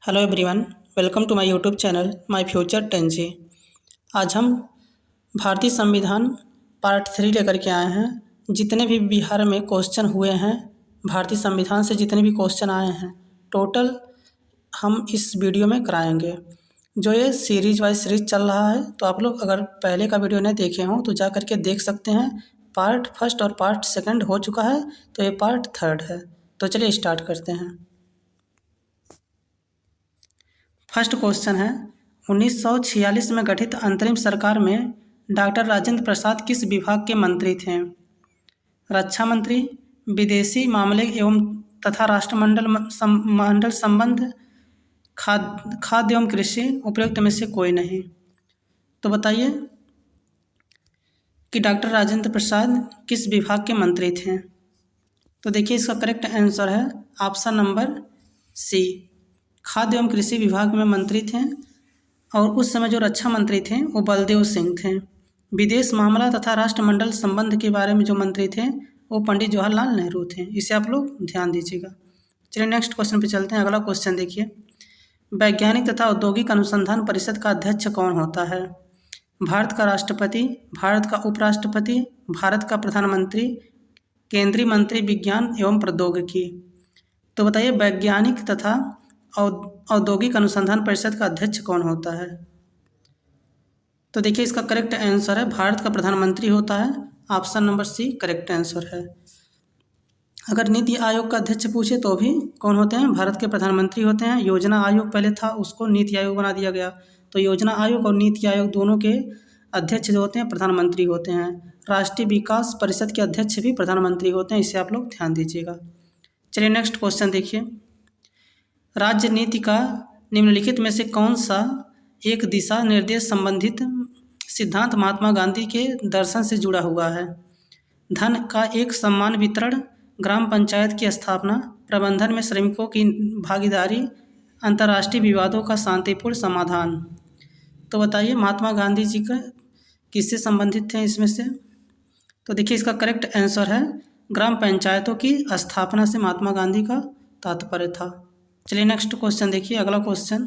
Hello everyone, welcome to my YouTube channel my future 10G। आज हम भारतीय संविधान पार्ट 3 लेकर के आए हैं। जितने भी बिहार में क्वेश्चन हुए हैं, भारतीय संविधान से जितने भी क्वेश्चन आए हैं, टोटल हम इस वीडियो में कराएंगे। जो ये सीरीज वाइज सीरीज चल रहा है, तो आप लोग अगर पहले का वीडियो नहीं देखे हों तो जा करके देख सकते हैं। पार्ट फर्स्ट और पार्ट सेकंड हो चुका है, तो ये पार्ट थर्ड है। तो चलिए स्टार्ट करते हैं। फर्स्ट क्वेश्चन है, 1946 में गठित अंतरिम सरकार में डॉक्टर राजेंद्र प्रसाद किस विभाग के मंत्री थे? रक्षा मंत्री, विदेशी मामले एवं तथा राष्ट्रमंडल संबंध, खाद्य एवं कृषि, उपयुक्त में से कोई नहीं। तो बताइए कि डॉक्टर राजेंद्र प्रसाद किस विभाग के मंत्री थे? तो देखिए, इसका करेक्ट आंसर है ऑप्शन नंबर सी, खाद्य एवं कृषि विभाग में मंत्री थे। और उस समय जो रक्षा मंत्री थे वो बलदेव सिंह थे। विदेश मामला तथा राष्ट्रमंडल संबंध के बारे में जो मंत्री थे वो पंडित जवाहरलाल नेहरू थे। इसे आप लोग ध्यान दीजिएगा। चलिए नेक्स्ट क्वेश्चन पे चलते हैं। अगला क्वेश्चन देखिए, वैज्ञानिक तथा औद्योगिक अनुसंधान परिषद का अध्यक्ष कौन होता है? भारत का राष्ट्रपति, भारत का उपराष्ट्रपति, भारत का प्रधानमंत्री, केंद्रीय मंत्री विज्ञान एवं प्रौद्योगिकी। तो बताइए, वैज्ञानिक तथा औद्योगिक अनुसंधान परिषद का अध्यक्ष कौन होता है? तो देखिए, इसका करेक्ट आंसर है भारत का प्रधानमंत्री होता है। Option number C correct answer है। अगर नीति आयोग का अध्यक्ष पूछे तो भी कौन होते हैं? भारत के प्रधानमंत्री होते हैं। योजना आयोग पहले था, उसको नीति आयोग बना दिया गया। तो योजना आयोग और नीति आयोग दोनों के अध्यक्ष जो होते हैं प्रधानमंत्री होते हैं। राष्ट्रीय विकास परिषद के अध्यक्ष भी प्रधानमंत्री होते हैं। इसे आप लोग ध्यान दीजिएगा। चलिए नेक्स्ट क्वेश्चन देखिए, राज्य नीति का निम्नलिखित में से कौन सा एक दिशा निर्देश संबंधित सिद्धांत महात्मा गांधी के दर्शन से जुड़ा हुआ है? धन का एक समान वितरण, ग्राम पंचायत की स्थापना, प्रबंधन में श्रमिकों की भागीदारी, अंतर्राष्ट्रीय विवादों का शांतिपूर्ण समाधान। तो बताइए, महात्मा गांधी जी का किससे संबंधित थे इसमें से? तो देखिए, इसका करेक्ट आंसर है ग्राम पंचायतों की स्थापना से महात्मा गांधी का तात्पर्य था। चलिए नेक्स्ट क्वेश्चन देखिए। अगला क्वेश्चन,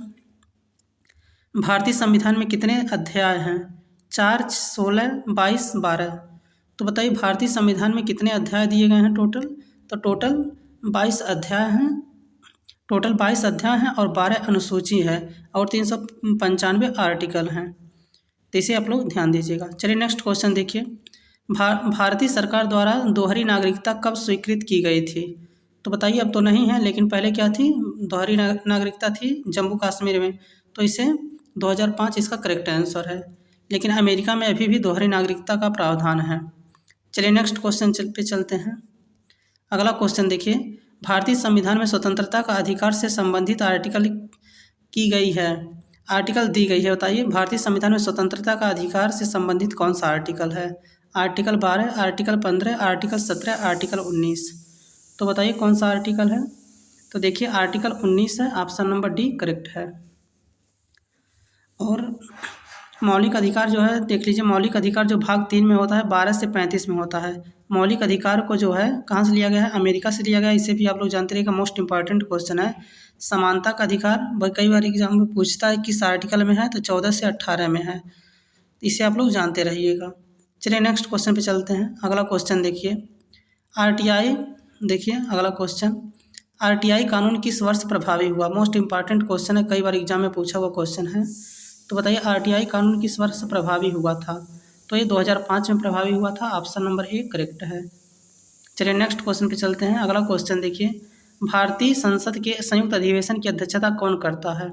भारतीय संविधान में कितने अध्याय हैं? 4, 16, 22, 12। तो बताइए, भारतीय संविधान में कितने अध्याय दिए गए हैं टोटल? तो टोटल 22 अध्याय हैं। टोटल 22 अध्याय हैं और 12 अनुसूची है और 395 आर्टिकल हैं। तो इसे आप लोग ध्यान दीजिएगा। चलिए नेक्स्ट क्वेश्चन देखिए, भारतीय सरकार द्वारा दोहरी नागरिकता कब स्वीकृत की गई थी? तो बताइए, अब तो नहीं है, लेकिन पहले क्या थी? दोहरी नागरिकता थी जम्मू कश्मीर में। तो इसे 2005 इसका करेक्ट आंसर है। लेकिन अमेरिका में अभी भी दोहरी नागरिकता का प्रावधान है। चलिए नेक्स्ट क्वेश्चन पे चलते हैं। अगला क्वेश्चन देखिए, भारतीय संविधान में स्वतंत्रता का अधिकार से संबंधित आर्टिकल की गई है, आर्टिकल दी गई है। बताइए, भारतीय संविधान में स्वतंत्रता का अधिकार से संबंधित कौन सा आर्टिकल है? Article 12, article 15, article 17, article 19। तो बताइए कौन सा आर्टिकल है? तो देखिए, आर्टिकल 19 है। ऑप्शन नंबर डी करेक्ट है। और मौलिक अधिकार जो है, देख लीजिए, मौलिक अधिकार जो भाग 3 में होता है 12 से 35 में होता है। मौलिक अधिकार को जो है कहाँ से लिया गया है? अमेरिका से लिया गया है। इसे भी आप लोग जानते रहिएगा, मोस्ट इंपॉर्टेंट क्वेश्चन है। समानता का अधिकार कई बार एग्जाम में पूछता है किस आर्टिकल में है, तो 14 से 18 में है। इसे आप लोग जानते रहिएगा। चलिए नेक्स्ट क्वेश्चन पे चलते हैं। अगला क्वेश्चन देखिए, आरटीआई। देखिए अगला क्वेश्चन, आरटीआई कानून किस वर्ष प्रभावी हुआ? मोस्ट इंपॉर्टेंट क्वेश्चन है, कई बार एग्जाम में पूछा हुआ क्वेश्चन है। तो बताइए, आरटीआई कानून किस वर्ष प्रभावी हुआ था? तो ये 2005 में प्रभावी हुआ था। ऑप्शन नंबर ए करेक्ट है। चलिए नेक्स्ट क्वेश्चन पे चलते हैं। अगला क्वेश्चन देखिए, भारतीय संसद के संयुक्त अधिवेशन की अध्यक्षता कौन करता है?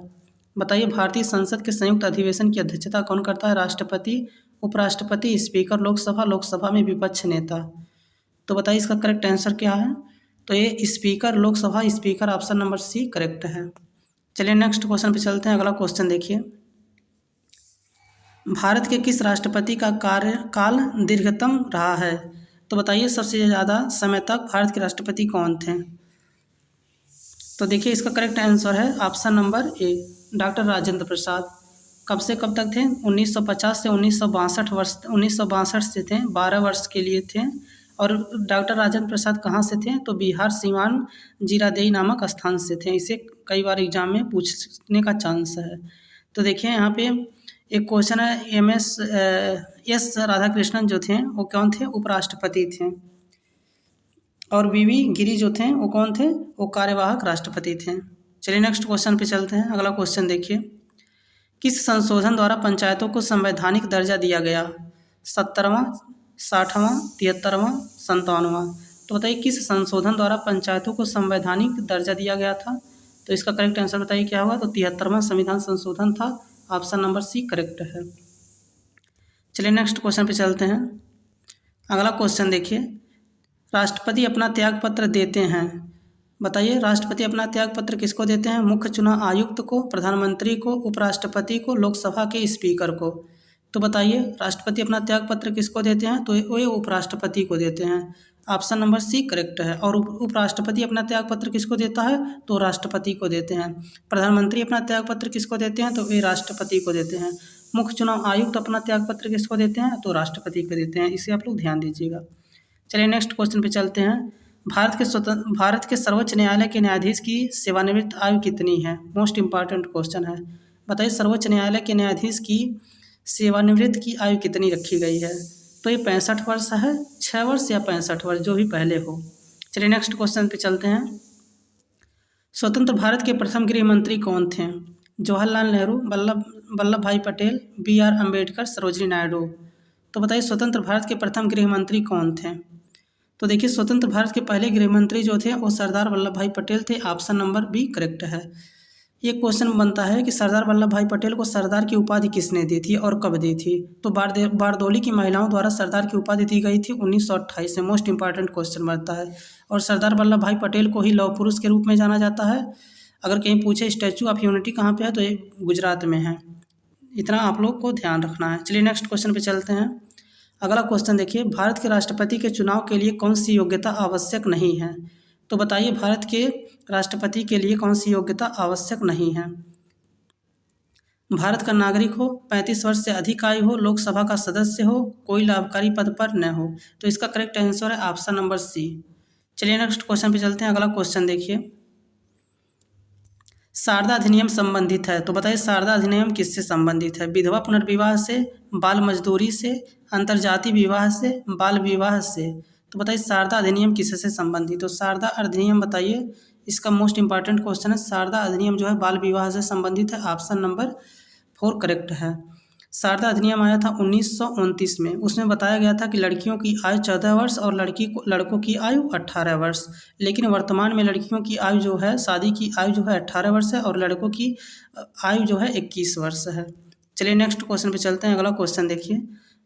बताइए, भारतीय संसद के संयुक्त अधिवेशन की अध्यक्षता कौन करता है? राष्ट्रपति, उपराष्ट्रपति, स्पीकर लोकसभा में विपक्ष नेता। तो बताइए, इसका करेक्ट आंसर क्या है? तो ये speaker, Lok Sabha speaker. Option number C correct है। चलिए नेक्स्ट क्वेश्चन पे चलते हैं। अगला क्वेश्चन देखिए, भारत के किस राष्ट्रपति का कार्यकाल दीर्घतम रहा है? तो बताइए, सबसे ज़्यादा समय तक भारत के राष्ट्रपति कौन थे? तो देखिए, इसका करेक्ट आंसर है option number A, doctor Rajendra Prasad. कब से कब तक थे? 1950 से 1962 वर्ष, 1962 से थे, 12 वर्ष के लिए थे। और डॉक्टर राजेंद्र प्रसाद कहाँ से थे? तो बिहार सिवान जीरादेई नामक स्थान से थे। इसे कई बार एग्जाम में पूछने का चांस है। तो देखिए यहाँ पे एक क्वेश्चन है, एस राधाकृष्णन जो थे वो कौन थे? उपराष्ट्रपति थे। और वीवी गिरी जो थे वो कौन थे? वो कार्यवाहक राष्ट्रपति थे। चलिए नेक्स्ट क्वेश्चन पे चलते हैं। अगला क्वेश्चन देखिए, किस संशोधन द्वारा पंचायतों को संवैधानिक दर्जा दिया गया? 70वां, 60वां, 73वां, 57वां? तो बताइए किस संशोधन द्वारा पंचायतों को संवैधानिक दर्जा दिया गया था? तो इसका करेक्ट आंसर बताइए क्या होगा? तो 73वां संविधान संशोधन था। ऑप्शन नंबर सी करेक्ट है। चलिए नेक्स्ट क्वेश्चन पे चलते हैं। अगला क्वेश्चन देखिए, राष्ट्रपति अपना त्याग पत्र देते हैं। बताइए राष्ट्रपति अपना त्याग पत्र किसको देते हैं? मुख्य चुनाव आयुक्त को, प्रधानमंत्री को, उपराष्ट्रपति को, लोकसभा के स्पीकर को? तो बताइए राष्ट्रपति अपना त्याग पत्र किसको देते हैं? तो ये उपराष्ट्रपति को देते हैं। ऑप्शन नंबर सी करेक्ट है। और उपराष्ट्रपति अपना त्याग पत्र किसको देता है? तो राष्ट्रपति को देते हैं। प्रधानमंत्री अपना त्याग पत्र किसको देते हैं? तो ये राष्ट्रपति को देते हैं। मुख्य चुनाव आयुक्त अपना त्याग पत्र किसको देते हैं? तो राष्ट्रपति को देते हैं। इसे आप लोग ध्यान दीजिएगा। चलिए नेक्स्ट क्वेश्चन पे चलते हैं। भारत के सर्वोच्च न्यायालय के न्यायाधीश की सेवानिवृत्त आयु कितनी है? मोस्ट इंपॉर्टेंट क्वेश्चन है। बताइए सर्वोच्च न्यायालय के न्यायाधीश की सेवानिवृत्त की आयु कितनी रखी गई है? तो ये 65 वर्ष है, 6 वर्ष या 65 वर्ष, जो भी पहले हो। चलिए नेक्स्ट क्वेश्चन पे चलते हैं। स्वतंत्र भारत के प्रथम गृह मंत्री कौन थे? जवाहरलाल नेहरू, वल्लभ भाई पटेल, BR अम्बेडकर, सरोजिनी नायडू? तो बताइए स्वतंत्र भारत के प्रथम गृह मंत्री कौन थे? तो देखिए स्वतंत्र भारत के पहले गृह मंत्री जो थे वो सरदार वल्लभ भाई पटेल थे। ऑप्शन नंबर बी करेक्ट है। ये क्वेश्चन बनता है कि सरदार वल्लभ भाई पटेल को सरदार की उपाधि किसने दी थी और कब दी थी? तो बारदोली की महिलाओं द्वारा सरदार की उपाधि दी गई थी 1928 में। मोस्ट इंपॉर्टेंट क्वेश्चन बनता है। और सरदार वल्लभ भाई पटेल को ही लौह पुरुष के रूप में जाना जाता है। अगर कहीं पूछे स्टैचू ऑफ यूनिटी कहाँ पे है, तो ये गुजरात में है। इतना आप लोग को ध्यान रखना है। चलिए नेक्स्ट क्वेश्चन पे चलते हैं। अगला क्वेश्चन देखिए, भारत के राष्ट्रपति के चुनाव के लिए कौन सी योग्यता आवश्यक नहीं है? तो बताइए भारत के राष्ट्रपति के लिए कौन सी योग्यता आवश्यक नहीं है? भारत का नागरिक हो, 35 वर्ष से अधिक आयु हो, लोकसभा का सदस्य हो, कोई लाभकारी पद पर न हो? तो इसका करेक्ट आंसर है ऑप्शन नंबर सी। चलिए नेक्स्ट क्वेश्चन पे चलते हैं। अगला क्वेश्चन देखिए, शारदा अधिनियम संबंधित है। तो बताइए शारदा अधिनियम किससे संबंधित है? विधवा पुनर्विवाह से, बाल मजदूरी से, अंतर्जातीय विवाह से, बाल विवाह से? तो बताइए शारदा अधिनियम किससे संबंधित? तो शारदा अधिनियम बताइए, इसका मोस्ट इंपॉर्टेंट क्वेश्चन है। शारदा अधिनियम जो है बाल विवाह से संबंधित है। ऑप्शन नंबर 4 करेक्ट है। शारदा अधिनियम आया था 1929 में। उसमें बताया गया था कि लड़कियों की आयु 14 वर्ष और लड़कों की आयु 18 वर्ष। लेकिन वर्तमान में लड़कियों की आयु जो है, शादी की आयु जो है 18 वर्ष है और लड़कों की आयु जो है 21 वर्ष है। चलिए नेक्स्ट क्वेश्चन पे चलते हैं। अगला क्वेश्चन देखिए,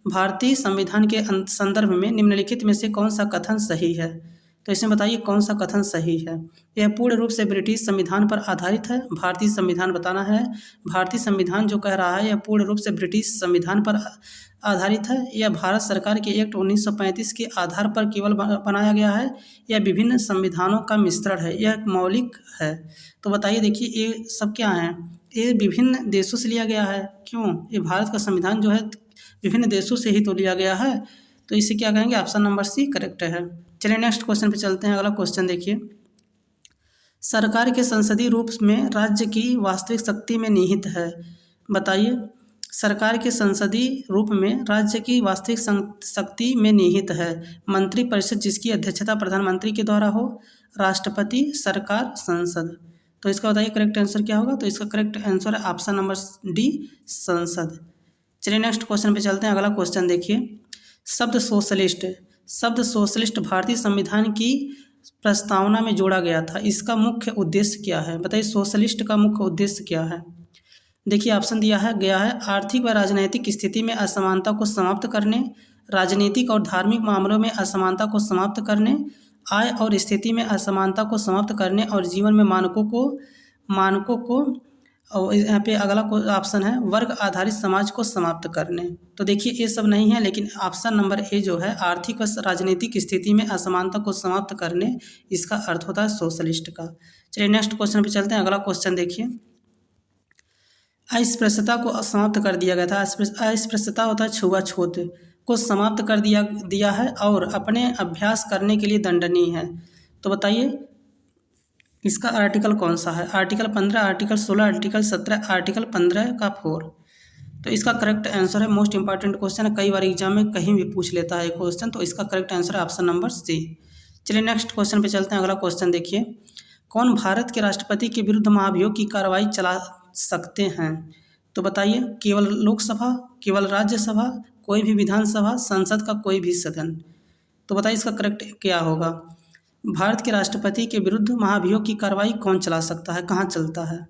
भारतीय संविधान के संदर्भ में निम्नलिखित में से कौन सा कथन सही है? तो इसमें बताइए कौन सा कथन सही है? यह पूर्ण रूप से ब्रिटिश संविधान पर आधारित है। भारतीय संविधान बताना है। भारतीय संविधान जो कह रहा है यह पूर्ण रूप से ब्रिटिश संविधान पर आधारित है। यह भारत सरकार के एक्ट 1935 के आधार पर केवल बनाया गया है। यह विभिन्न संविधानों का मिश्रण है। यह मौलिक है। तो बताइए देखिए ये सब क्या है? ये विभिन्न देशों से लिया गया है। क्यों? ये भारत का संविधान जो है विभिन्न देशों से ही तो लिया गया है। तो इसे क्या कहेंगे? ऑप्शन नंबर सी करेक्ट है। चलिए नेक्स्ट क्वेश्चन पे चलते हैं। अगला क्वेश्चन देखिए, सरकार के संसदीय रूप में राज्य की वास्तविक शक्ति में निहित है। बताइए सरकार के संसदीय रूप में राज्य की वास्तविक शक्ति में निहित है। मंत्रिपरिषद जिसकी अध्यक्षता प्रधानमंत्री के द्वारा हो, राष्ट्रपति, सरकार, संसद? तो इसका बताइए करेक्ट आंसर क्या होगा? तो इसका करेक्ट आंसर है ऑप्शन नंबर डी संसद। चलिए नेक्स्ट क्वेश्चन पे चलते हैं। अगला क्वेश्चन देखिए, शब्द सोशलिस्ट भारतीय संविधान की प्रस्तावना में जोड़ा गया था। इसका मुख्य उद्देश्य क्या है? बताइए सोशलिस्ट का मुख्य उद्देश्य क्या है? देखिए ऑप्शन दिया है गया है, आर्थिक व राजनीतिक स्थिति में असमानता को समाप्त करने, राजनीतिक और धार्मिक मामलों में असमानता को समाप्त करने, आय और स्थिति में असमानता को समाप्त करने और जीवन में मानकों को और यहाँ पे अगला ऑप्शन है वर्ग आधारित समाज को समाप्त करने। तो देखिए ये सब नहीं है, लेकिन ऑप्शन नंबर ए जो है आर्थिक व राजनीतिक स्थिति में असमानता को समाप्त करने, इसका अर्थ होता है सोशलिस्ट का। चलिए नेक्स्ट क्वेश्चन पे चलते हैं। अगला क्वेश्चन देखिए, अस्पृश्यता को समाप्त कर दिया गया था। अस्पृश्यता होता है छुआछूत को समाप्त कर दिया है और अपने अभ्यास करने के लिए दंडनीय है। तो बताइए इसका आर्टिकल कौन सा है? आर्टिकल 15, आर्टिकल 16, आर्टिकल 17, आर्टिकल 15 का 4। तो इसका करेक्ट आंसर है, मोस्ट इंपॉर्टेंट क्वेश्चन है, कई बार एग्जाम में कहीं भी पूछ लेता है क्वेश्चन। तो इसका करेक्ट आंसर है ऑप्शन नंबर सी। चलिए नेक्स्ट क्वेश्चन पे चलते हैं। अगला क्वेश्चन देखिए, कौन भारत के राष्ट्रपति के विरुद्ध महाभियोग की कार्रवाई चला सकते हैं? तो बताइए केवल लोकसभा, केवल राज्यसभा, कोई भी विधानसभा, संसद का कोई भी सदन। तो बताइए इसका करेक्ट क्या होगा? भारत के राष्ट्रपति के विरुद्ध महाभियोग की कार्रवाई कौन चला सकता है, कहाँ चलता है?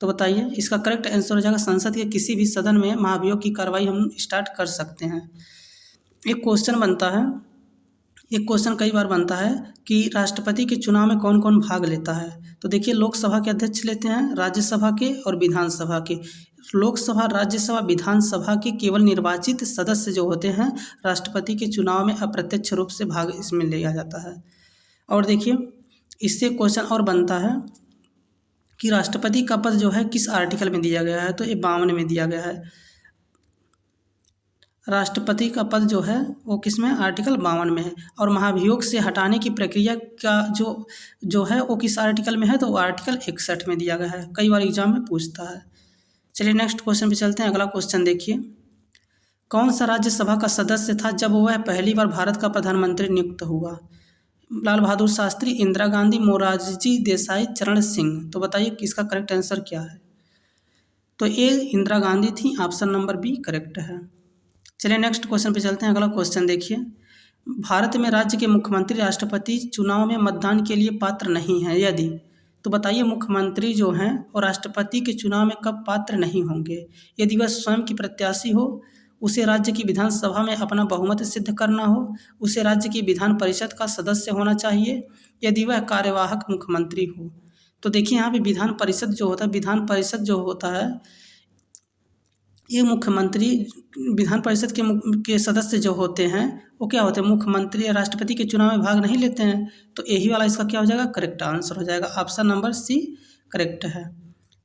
तो बताइए इसका करेक्ट आंसर हो जाएगा संसद के किसी भी सदन में महाभियोग की कार्रवाई हम स्टार्ट कर सकते हैं। एक क्वेश्चन बनता है, एक क्वेश्चन कई बार बनता है कि राष्ट्रपति के चुनाव में कौन कौन भाग लेता है? तो देखिए लोकसभा के अध्यक्ष लेते हैं, राज्यसभा के और विधानसभा के। लोकसभा, राज्यसभा, विधानसभा के केवल निर्वाचित सदस्य जो होते हैं राष्ट्रपति के चुनाव में अप्रत्यक्ष रूप से भाग इसमें लिया जाता है। और देखिए इससे क्वेश्चन और बनता है कि राष्ट्रपति का पद जो है किस आर्टिकल में दिया गया है? तो ये 52 में दिया गया है। राष्ट्रपति का पद जो है वो किस में? आर्टिकल 52 में है। और महाभियोग से हटाने की प्रक्रिया का जो है वो किस आर्टिकल में है? तो वो आर्टिकल 61 में दिया गया है, कई बार एग्जाम में पूछता है। चलिए नेक्स्ट क्वेश्चन पे चलते हैं। अगला क्वेश्चन देखिए, कौन सा राज्यसभा का सदस्य था जब वह पहली बार भारत का प्रधानमंत्री नियुक्त हुआ? लाल बहादुर शास्त्री, इंदिरा गांधी, मोरारजी देसाई, चरण सिंह। तो बताइए किसका करेक्ट आंसर क्या है? तो ये इंदिरा गांधी थी, ऑप्शन नंबर बी करेक्ट है। चलिए नेक्स्ट क्वेश्चन पे चलते हैं। अगला क्वेश्चन देखिए, भारत में राज्य के मुख्यमंत्री राष्ट्रपति चुनाव में मतदान के लिए पात्र नहीं है यदि। तो बताइए मुख्यमंत्री जो हैं और राष्ट्रपति के चुनाव में कब पात्र नहीं होंगे? यदि वह स्वयं की प्रत्याशी हो, उसे राज्य की विधानसभा में अपना बहुमत सिद्ध करना हो, उसे राज्य की विधान परिषद का सदस्य होना चाहिए, यदि वह कार्यवाहक मुख्यमंत्री हो। तो देखिए यहाँ पे विधान परिषद जो होता है, विधान परिषद जो होता है ये मुख्यमंत्री, विधान परिषद के सदस्य जो होते हैं वो क्या होते हैं? मुख्यमंत्री या राष्ट्रपति के चुनाव में भाग नहीं लेते हैं। तो यही वाला इसका क्या हो जाएगा? करेक्ट आंसर हो जाएगा, ऑप्शन नंबर सी करेक्ट है।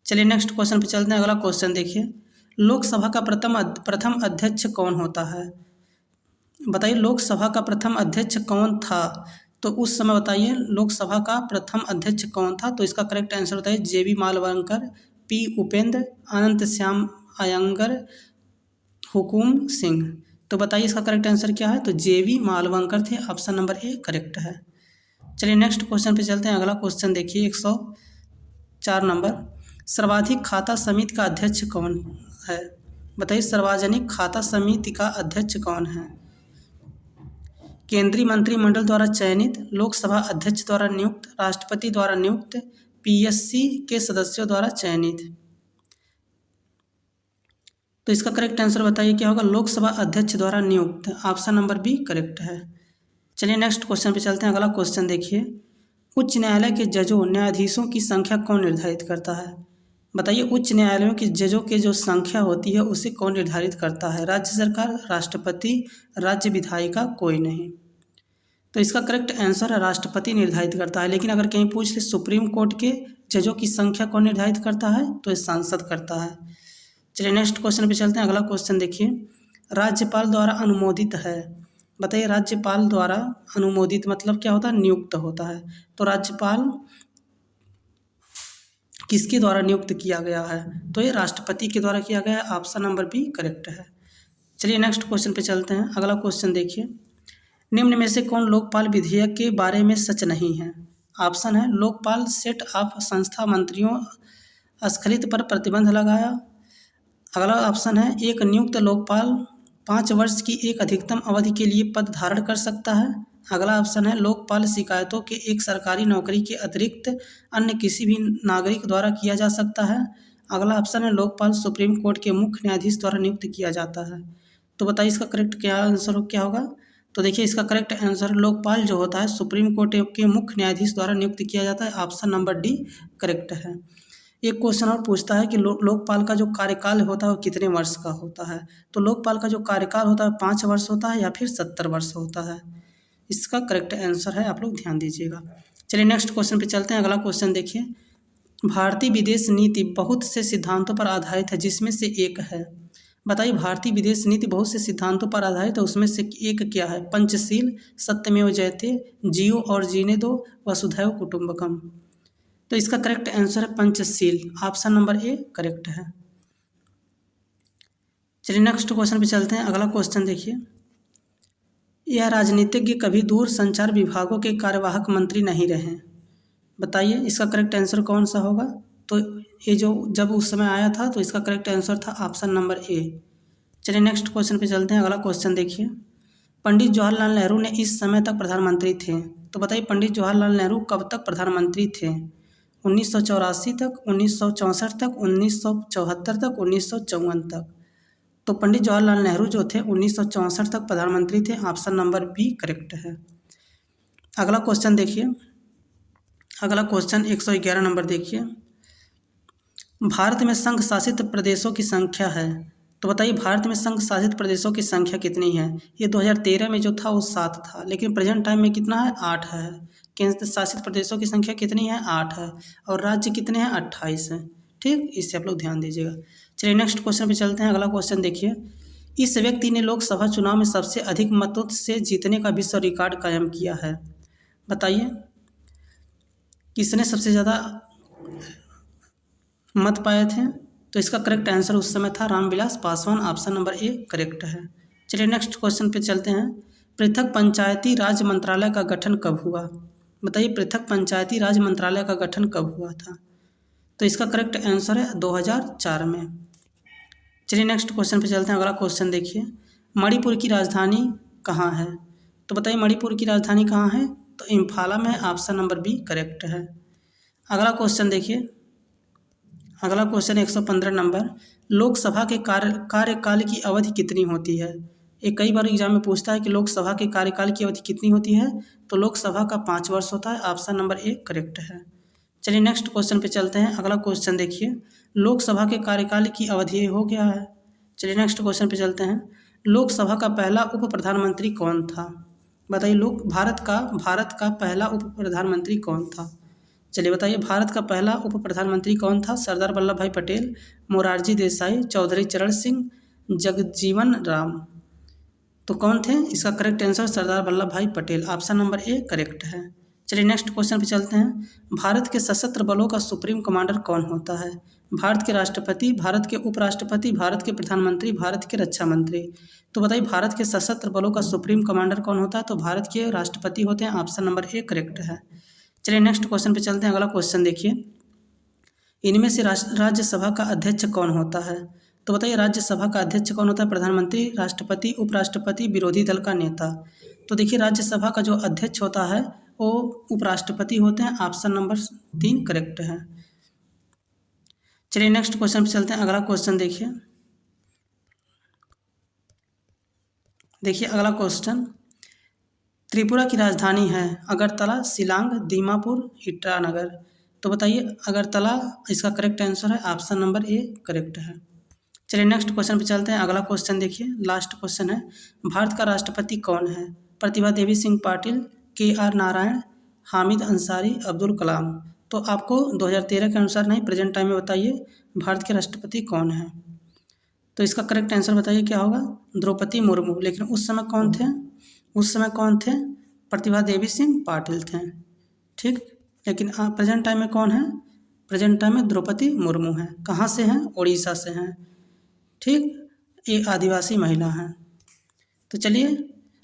चलिए नेक्स्ट क्वेश्चन पे चलते हैं। अगला क्वेश्चन देखिए, लोकसभा का प्रथम अध्यक्ष कौन होता है? बताइए लोकसभा का प्रथम अध्यक्ष कौन था? तो उस समय बताइए लोकसभा का प्रथम अध्यक्ष कौन था? तो इसका करेक्ट आंसर होता है JB मालवंकर, P उपेंद्र, अनंत श्याम अयंगर, हुकुम सिंह। तो बताइए इसका करेक्ट आंसर क्या है? तो JB मालवंकर थे, ऑप्शन नंबर ए करेक्ट है। चलिए नेक्स्ट क्वेश्चन पे चलते हैं। अगला क्वेश्चन देखिए 104 नंबर, सर्वाधिक खाता समिति का अध्यक्ष कौन है? बताइए सार्वजनिक खाता समिति का अध्यक्ष कौन है? केंद्रीय मंत्रिमंडल द्वारा चयनित, लोकसभा अध्यक्ष द्वारा नियुक्त, राष्ट्रपति द्वारा नियुक्त, PSC के सदस्यों द्वारा चयनित। तो इसका करेक्ट आंसर बताइए क्या होगा? लोकसभा अध्यक्ष द्वारा नियुक्त, ऑप्शन नंबर बी करेक्ट है। चलिए नेक्स्ट क्वेश्चन पे चलते हैं। अगला क्वेश्चन देखिए, उच्च न्यायालय के जजों, न्यायाधीशों की संख्या कौन निर्धारित करता है? बताइए उच्च न्यायालयों की जजों के जो संख्या होती है उसे कौन निर्धारित करता है? राज्य सरकार, राष्ट्रपति, राज्य विधायिका, कोई नहीं। तो इसका करेक्ट आंसर है राष्ट्रपति निर्धारित करता है। लेकिन अगर कहीं पूछ ले सुप्रीम कोर्ट के जजों की संख्या कौन निर्धारित करता है? तो ये सांसद करता है। चलिए नेक्स्ट क्वेश्चन पे चलते हैं। अगला क्वेश्चन देखिए, राज्यपाल द्वारा अनुमोदित है। बताइए राज्यपाल द्वारा अनुमोदित मतलब क्या होता है? नियुक्त होता है। तो राज्यपाल किसके द्वारा नियुक्त किया गया है? तो ये राष्ट्रपति के द्वारा किया गया है, ऑप्शन नंबर बी करेक्ट है। चलिए नेक्स्ट क्वेश्चन पे चलते हैं। अगला क्वेश्चन देखिए, निम्न में से कौन लोकपाल विधेयक के बारे में सच नहीं है? ऑप्शन है लोकपाल सेट ऑफ संस्था मंत्रियों स्खलित पर प्रतिबंध लगाया। अगला ऑप्शन है एक नियुक्त लोकपाल 5 वर्ष की एक अधिकतम अवधि के लिए पद धारण कर सकता है। अगला ऑप्शन है लोकपाल शिकायतों के एक सरकारी नौकरी के अतिरिक्त अन्य किसी भी नागरिक द्वारा किया जा सकता है। अगला ऑप्शन है लोकपाल सुप्रीम कोर्ट के मुख्य न्यायाधीश द्वारा नियुक्त किया जाता है। तो बताइए इसका करेक्ट क्या आंसर क्या होगा? तो देखिए इसका करेक्ट आंसर लोकपाल जो होता है सुप्रीम कोर्ट के मुख्य न्यायाधीश द्वारा नियुक्त किया जाता है, ऑप्शन नंबर डी करेक्ट है। एक क्वेश्चन और पूछता है कि लोकपाल का जो कार्यकाल होता है वो कितने वर्ष का होता है? तो लोकपाल का जो कार्यकाल होता है 5 वर्ष होता है या फिर 70 वर्ष होता है? इसका करेक्ट आंसर है, आप लोग ध्यान दीजिएगा। चलिए नेक्स्ट क्वेश्चन पे चलते हैं। अगला क्वेश्चन देखिए, भारतीय विदेश नीति बहुत से सिद्धांतों पर आधारित है जिसमें से एक है। बताइए भारतीय विदेश नीति बहुत से सिद्धांतों पर आधारित है, उसमें से एक क्या है? पंचशील, सत्यमेव जयते, जियो और जीने दो, वसुधैव कुटुंबकम। तो इसका करेक्ट आंसर है Panchsheel, option number A correct है। चलिए नेक्स्ट क्वेश्चन पे चलते हैं। अगला क्वेश्चन देखिए, यह राजनीतिज्ञ कभी दूर संचार विभागों के कार्यवाहक मंत्री नहीं रहे। बताइए इसका करेक्ट आंसर कौन सा होगा? तो ये जो जब उस समय आया था तो इसका करेक्ट आंसर था ऑप्शन नंबर ए। चलिए नेक्स्ट क्वेश्चन पे चलते हैं। अगला क्वेश्चन देखिए, पंडित जवाहरलाल नेहरू ने इस समय तक प्रधानमंत्री थे। तो बताइए पंडित जवाहरलाल नेहरू कब तक प्रधानमंत्री थे? 1984 तक, 1964 तक, 1974 तक, 1954 तक। तो पंडित जवाहरलाल नेहरू जो थे 1964 तक प्रधानमंत्री थे, ऑप्शन नंबर बी करेक्ट है। अगला क्वेश्चन देखिए, अगला क्वेश्चन 111 नंबर देखिए, भारत में संघ शासित प्रदेशों की संख्या है। तो बताइए भारत में संघ शासित प्रदेशों की संख्या कितनी है? ये 2013 में जो था वो 7 था, लेकिन प्रेजेंट टाइम में कितना है? 8 है। केंद्र शासित प्रदेशों की संख्या कितनी है? 8 है। और राज्य कितने हैं? 28 हैं। ठीक, इससे आप लोग ध्यान दीजिएगा। चलिए नेक्स्ट क्वेश्चन पे चलते हैं। अगला क्वेश्चन देखिए, इस व्यक्ति ने लोकसभा चुनाव में सबसे अधिक मतों से जीतने का विश्व रिकॉर्ड कायम किया है। बताइए किसने सबसे ज़्यादा मत पाए थे? तो इसका करेक्ट आंसर उस समय था Ramvilas Paswan, option number A correct है। चलिए नेक्स्ट क्वेश्चन पे चलते हैं, पृथक पंचायती राज मंत्रालय का गठन कब हुआ? बताइए पृथक पंचायती राज मंत्रालय का गठन कब हुआ था? तो इसका करेक्ट आंसर है 2004 में। चलिए नेक्स्ट क्वेश्चन पे चलते हैं। अगला क्वेश्चन देखिए, मणिपुर की राजधानी कहाँ है? तो बताइए मणिपुर की राजधानी कहाँ है? तो इम्फाला में, ऑप्शन नंबर बी करेक्ट है। अगला क्वेश्चन देखिए, अगला क्वेश्चन 115 नंबर, लोकसभा के कार्यकाल की अवधि कितनी होती है? ये कई बार एग्जाम में पूछता है कि लोकसभा के कार्यकाल की अवधि कितनी होती है। तो लोकसभा का 5 वर्ष होता है, ऑप्शन नंबर ए करेक्ट है। चलिए नेक्स्ट क्वेश्चन पे चलते हैं। अगला क्वेश्चन देखिए, लोकसभा के कार्यकाल की अवधि हो गया है। चलिए नेक्स्ट क्वेश्चन पे चलते हैं, लोकसभा का पहला उप प्रधानमंत्री कौन था? बताइए भारत का पहला उप प्रधानमंत्री कौन था? चलिए बताइए भारत का पहला उप प्रधानमंत्री कौन था? सरदार वल्लभ भाई पटेल, मोरारजी देसाई, चौधरी चरण सिंह, जगजीवन राम। तो कौन थे? इसका करेक्ट आंसर सरदार वल्लभ भाई Patel, option number A correct है। चलिए नेक्स्ट क्वेश्चन पे चलते हैं, भारत के सशस्त्र बलों का सुप्रीम कमांडर कौन होता है? भारत के राष्ट्रपति, भारत के उपराष्ट्रपति, भारत के प्रधानमंत्री, भारत के रक्षा मंत्री। तो बताइए भारत के सशस्त्र बलों का सुप्रीम कमांडर कौन होता है? तो भारत के राष्ट्रपति होते हैं, ऑप्शन नंबर ए करेक्ट है। चलिए नेक्स्ट क्वेश्चन पे चलते हैं। अगला क्वेश्चन देखिए, इनमें से राज्यसभा का अध्यक्ष कौन होता है? तो बताइए राज्यसभा का अध्यक्ष कौन होता है? प्रधानमंत्री, राष्ट्रपति, उपराष्ट्रपति, विरोधी दल का नेता। तो देखिए राज्यसभा का जो अध्यक्ष होता है वो उपराष्ट्रपति होते हैं, ऑप्शन नंबर 3 करेक्ट है। चलिए नेक्स्ट क्वेश्चन पे चलते हैं। अगला क्वेश्चन देखिए अगला क्वेश्चन, त्रिपुरा की राजधानी है अगरतला, शिलांग, दीमापुर, ईटानगर। तो बताइए अगरतला इसका करेक्ट आंसर है, ऑप्शन नंबर ए करेक्ट है। चलिए नेक्स्ट क्वेश्चन पे चलते हैं। अगला क्वेश्चन देखिए, लास्ट क्वेश्चन है, भारत का राष्ट्रपति कौन है? प्रतिभा देवी सिंह पाटिल, KR नारायण, हामिद अंसारी, अब्दुल कलाम। तो आपको 2013 के अनुसार नहीं, प्रेजेंट टाइम में बताइए भारत के राष्ट्रपति कौन है? तो इसका करेक्ट आंसर बताइए क्या होगा? द्रौपदी मुर्मू। लेकिन उस समय कौन थे? उस समय कौन थे? प्रतिभा देवी सिंह पाटिल थे। ठीक, लेकिन प्रेजेंट टाइम में कौन है? प्रेजेंट टाइम में द्रौपदी मुर्मू हैं। कहाँ से हैं? उड़ीसा से हैं। ठीक, ये आदिवासी महिला हैं। तो चलिए,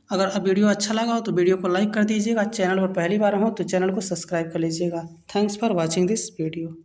अगर अब वीडियो अच्छा लगा हो तो वीडियो को लाइक कर दीजिएगा, चैनल पर पहली बार हो तो चैनल को सब्सक्राइब कर लीजिएगा। Thanks for watching this video.